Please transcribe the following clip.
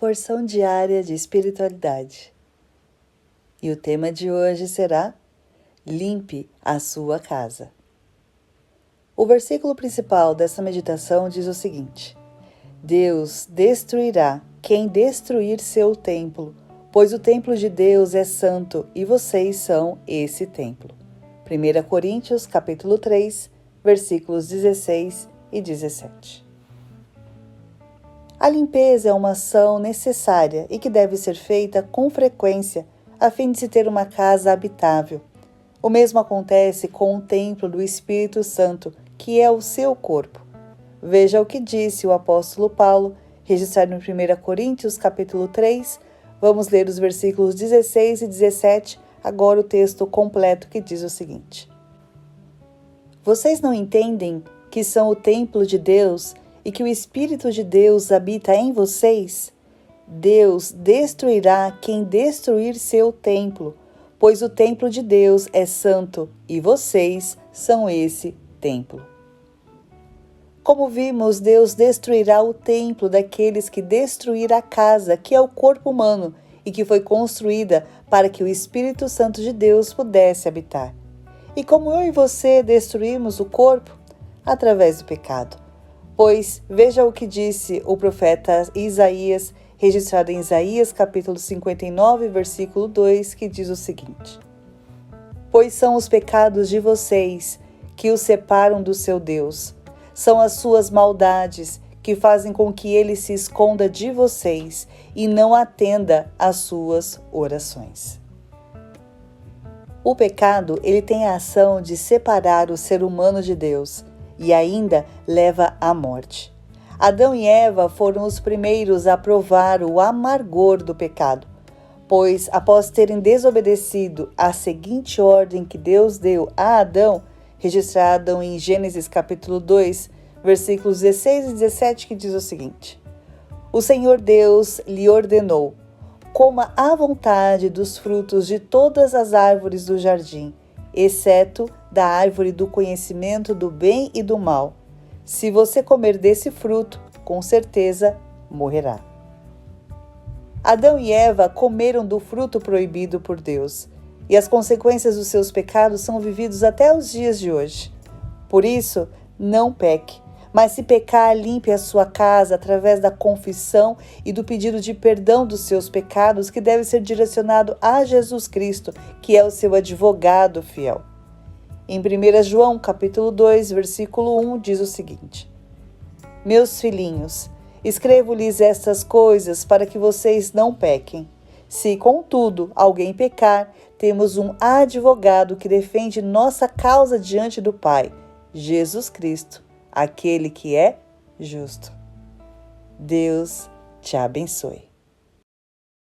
Porção diária de espiritualidade. E o tema de hoje será: limpe a sua casa. O versículo principal dessa meditação diz o seguinte: Deus destruirá quem destruir seu templo, pois o templo de Deus é santo e vocês são esse templo. 1 Coríntios capítulo 3, versículos 16 e 17. A limpeza é uma ação necessária e que deve ser feita com frequência a fim de se ter uma casa habitável. O mesmo acontece com o templo do Espírito Santo, que é o seu corpo. Veja o que disse o apóstolo Paulo, registrado em 1 Coríntios capítulo 3. Vamos ler os versículos 16 e 17, agora o texto completo que diz o seguinte: Vocês não entendem que são o templo de Deus e que o Espírito de Deus habita em vocês? Deus destruirá quem destruir seu templo, pois o templo de Deus é santo e vocês são esse templo. Como vimos, Deus destruirá o templo daqueles que destruir a casa, que é o corpo humano e que foi construída para que o Espírito Santo de Deus pudesse habitar. E como eu e você destruímos o corpo? Através do pecado. Pois veja o que disse o profeta Isaías, registrado em Isaías capítulo 59, versículo 2, que diz o seguinte: Pois são os pecados de vocês que os separam do seu Deus. São as suas maldades que fazem com que ele se esconda de vocês e não atenda às suas orações. O pecado, ele tem a ação de separar o ser humano de Deus e ainda leva à morte. Adão e Eva foram os primeiros a provar o amargor do pecado, pois após terem desobedecido à seguinte ordem que Deus deu a Adão, registrada em Gênesis capítulo 2, versículos 16 e 17, que diz o seguinte: O Senhor Deus lhe ordenou: Coma à vontade dos frutos de todas as árvores do jardim, exceto da árvore do conhecimento do bem e do mal. Se você comer desse fruto, com certeza morrerá. Adão e Eva comeram do fruto proibido por Deus, e as consequências dos seus pecados são vividos até os dias de hoje. Por isso, não peque, mas se pecar, limpe a sua casa através da confissão e do pedido de perdão dos seus pecados, que deve ser direcionado a Jesus Cristo, que é o seu advogado fiel. Em 1 João capítulo 2, versículo 1, diz o seguinte: Meus filhinhos, escrevo-lhes estas coisas para que vocês não pequem. Se, contudo, alguém pecar, temos um advogado que defende nossa causa diante do Pai, Jesus Cristo, aquele que é justo. Deus te abençoe.